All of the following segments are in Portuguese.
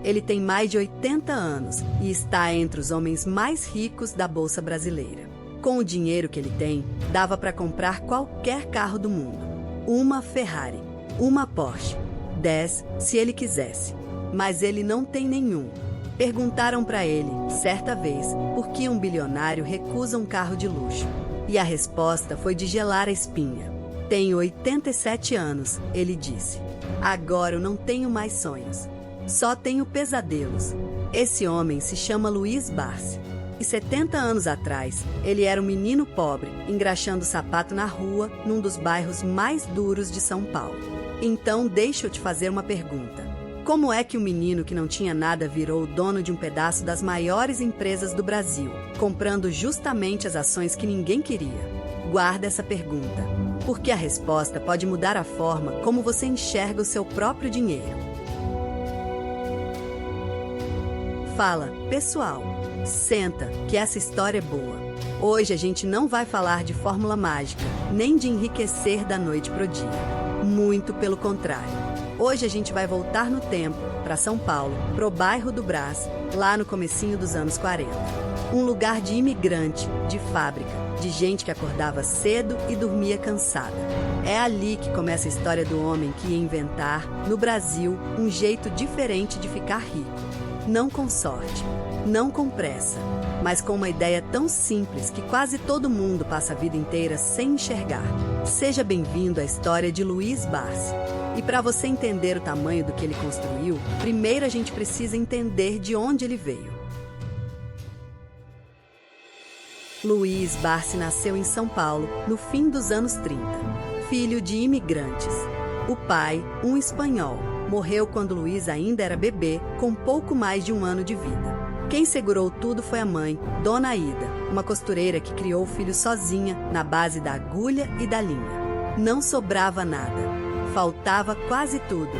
Ele tem mais de 80 anos e está entre os homens mais ricos da Bolsa Brasileira. Com o dinheiro que ele tem, dava para comprar qualquer carro do mundo. Uma Ferrari, uma Porsche, 10 se ele quisesse. Mas ele não tem nenhum. Perguntaram para ele, certa vez, por que um bilionário recusa um carro de luxo. E a resposta foi de gelar a espinha. Tenho 87 anos, ele disse. Agora eu não tenho mais sonhos. Só tenho pesadelos. Esse homem se chama Luiz Barsi. E 70 anos atrás, ele era um menino pobre, engraxando sapato na rua, num dos bairros mais duros de São Paulo. Então, deixa eu te fazer uma pergunta. Como é que um menino que não tinha nada virou o dono de um pedaço das maiores empresas do Brasil, comprando justamente as ações que ninguém queria? Guarda essa pergunta, porque a resposta pode mudar a forma como você enxerga o seu próprio dinheiro. Fala, pessoal, senta, que essa história é boa. Hoje a gente não vai falar de fórmula mágica, nem de enriquecer da noite pro dia. Muito pelo contrário. Hoje a gente vai voltar no tempo, para São Paulo, pro bairro do Brás, lá no comecinho dos anos 40. Um lugar de imigrante, de fábrica, de gente que acordava cedo e dormia cansada. É ali que começa a história do homem que ia inventar, no Brasil, um jeito diferente de ficar rico. Não com sorte, não com pressa, mas com uma ideia tão simples que quase todo mundo passa a vida inteira sem enxergar. Seja bem-vindo à história de Luiz Barsi. E para você entender o tamanho do que ele construiu, primeiro a gente precisa entender de onde ele veio. Luiz Barsi nasceu em São Paulo no fim dos anos 30, filho de imigrantes. O pai, um espanhol, morreu quando Luiz ainda era bebê, com pouco mais de um ano de vida. Quem segurou tudo foi a mãe, Dona Ida, uma costureira que criou o filho sozinha, na base da agulha e da linha. Não sobrava nada. Faltava quase tudo.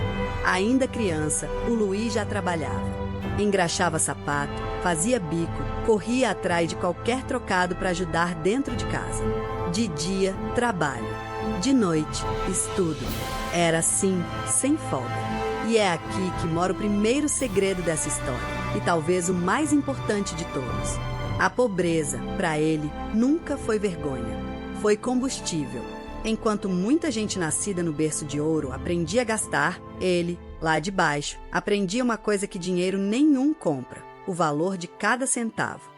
Ainda criança, o Luiz já trabalhava. Engraxava sapato, fazia bico, corria atrás de qualquer trocado para ajudar dentro de casa. De dia, trabalho. De noite, estudo. Era assim, sem folga. E é aqui que mora o primeiro segredo dessa história, e talvez o mais importante de todos. A pobreza, para ele, nunca foi vergonha. Foi combustível. Enquanto muita gente nascida no berço de ouro aprendia a gastar, ele, lá de baixo, aprendia uma coisa que dinheiro nenhum compra: o valor de cada centavo.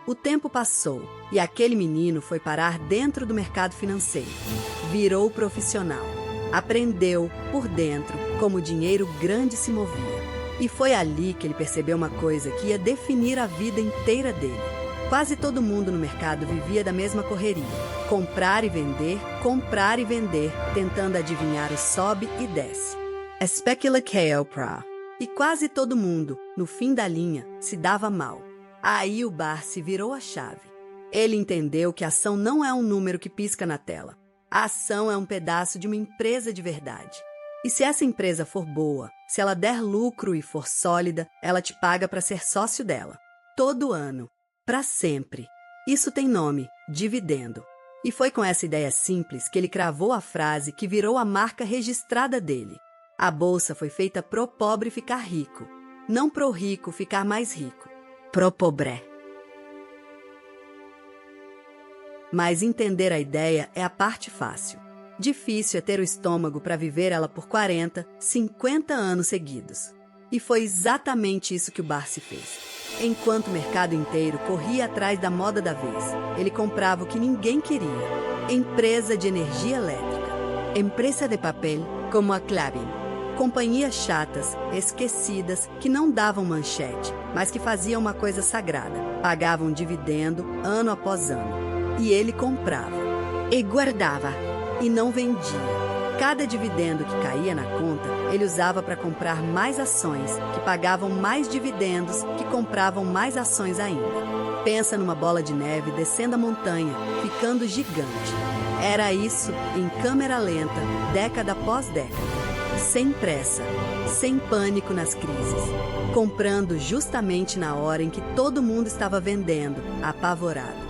O tempo passou e aquele menino foi parar dentro do mercado financeiro. Virou profissional. Aprendeu, por dentro, como o dinheiro grande se movia. E foi ali que ele percebeu uma coisa que ia definir a vida inteira dele. Quase todo mundo no mercado vivia da mesma correria. Comprar e vender, tentando adivinhar o sobe e desce. Speculação. E quase todo mundo, no fim da linha, se dava mal. Aí o Barsi virou a chave. Ele entendeu que a ação não é um número que pisca na tela. A ação é um pedaço de uma empresa de verdade. E se essa empresa for boa, se ela der lucro e for sólida, ela te paga para ser sócio dela. Todo ano. Para sempre. Isso tem nome: dividendo. E foi com essa ideia simples que ele cravou a frase que virou a marca registrada dele. A bolsa foi feita pro pobre ficar rico, não pro rico ficar mais rico. Pro pobre. Mas entender a ideia é a parte fácil. Difícil é ter o estômago para viver ela por 40, 50 anos seguidos. E foi exatamente isso que o Barsi fez. Enquanto o mercado inteiro corria atrás da moda da vez, ele comprava o que ninguém queria: empresa de energia elétrica, empresa de papel como a Clabin, companhias chatas, esquecidas, que não davam manchete, mas que faziam uma coisa sagrada: pagavam dividendo ano após ano. E ele comprava. E guardava. E não vendia. Cada dividendo que caía na conta, ele usava para comprar mais ações, que pagavam mais dividendos, que compravam mais ações ainda. Pensa numa bola de neve descendo a montanha, ficando gigante. Era isso em câmera lenta, década após década. Sem pressa, sem pânico nas crises. Comprando justamente na hora em que todo mundo estava vendendo, apavorado.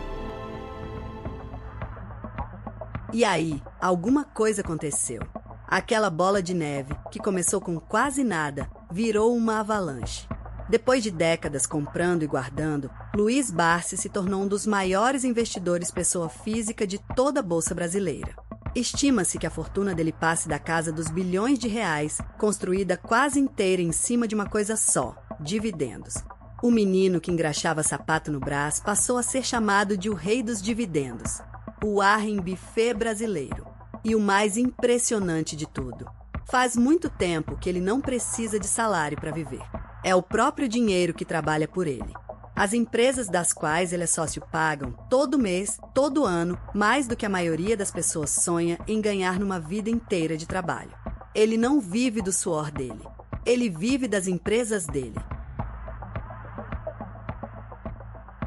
E aí, alguma coisa aconteceu. Aquela bola de neve, que começou com quase nada, virou uma avalanche. Depois de décadas comprando e guardando, Luiz Barsi se tornou um dos maiores investidores pessoa física de toda a Bolsa Brasileira. Estima-se que a fortuna dele passe da casa dos bilhões de reais, construída quase inteira em cima de uma coisa só: dividendos. O menino que engraxava sapato no Brás passou a ser chamado de o rei dos dividendos, o Warren Buffett brasileiro. E o mais impressionante de tudo: faz muito tempo que ele não precisa de salário para viver. É o próprio dinheiro que trabalha por ele. As empresas das quais ele é sócio pagam, todo mês, todo ano, mais do que a maioria das pessoas sonha em ganhar numa vida inteira de trabalho. Ele não vive do suor dele. Ele vive das empresas dele.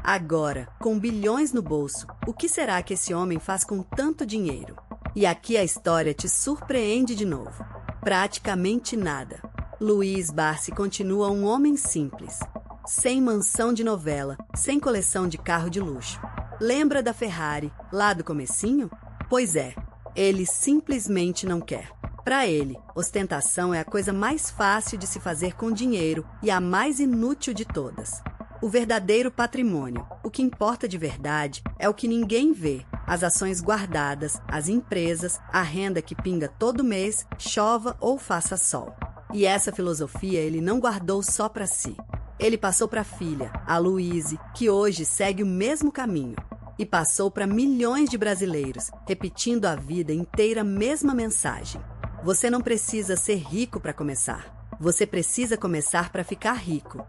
Agora, com bilhões no bolso, o que será que esse homem faz com tanto dinheiro? E aqui a história te surpreende de novo. Praticamente nada. Luiz Barsi continua um homem simples, sem mansão de novela, sem coleção de carro de luxo. Lembra da Ferrari, lá do comecinho? Pois é, ele simplesmente não quer. Para ele, ostentação é a coisa mais fácil de se fazer com dinheiro e a mais inútil de todas. O verdadeiro patrimônio, o que importa de verdade, é o que ninguém vê: as ações guardadas, as empresas, a renda que pinga todo mês, chova ou faça sol. E essa filosofia ele não guardou só para si. Ele passou para a filha, a Luíse, que hoje segue o mesmo caminho. E passou para milhões de brasileiros, repetindo a vida inteira a mesma mensagem: você não precisa ser rico para começar. Você precisa começar para ficar rico.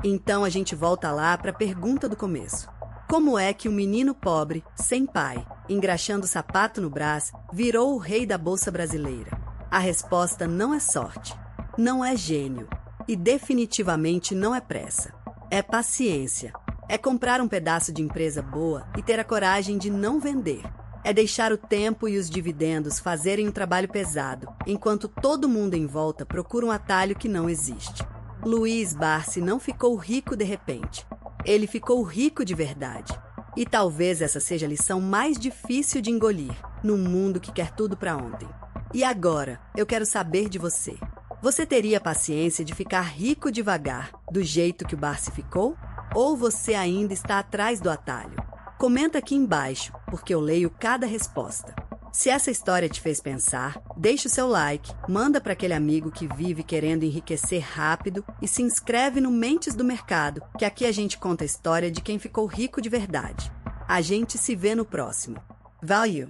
Então a gente volta lá para a pergunta do começo. Como é que um menino pobre, sem pai, engraxando sapato no Brás, virou o rei da Bolsa Brasileira? A resposta não é sorte, não é gênio e definitivamente não é pressa. É paciência. É comprar um pedaço de empresa boa e ter a coragem de não vender. É deixar o tempo e os dividendos fazerem um trabalho pesado, enquanto todo mundo em volta procura um atalho que não existe. Luiz Barsi não ficou rico de repente. Ele ficou rico de verdade. E talvez essa seja a lição mais difícil de engolir, num mundo que quer tudo para ontem. E agora, eu quero saber de você. Você teria paciência de ficar rico devagar, do jeito que o Barsi ficou? Ou você ainda está atrás do atalho? Comenta aqui embaixo, porque eu leio cada resposta. Se essa história te fez pensar, deixa o seu like, manda para aquele amigo que vive querendo enriquecer rápido e se inscreve no Mentes do Mercado, que aqui a gente conta a história de quem ficou rico de verdade. A gente se vê no próximo. Valeu!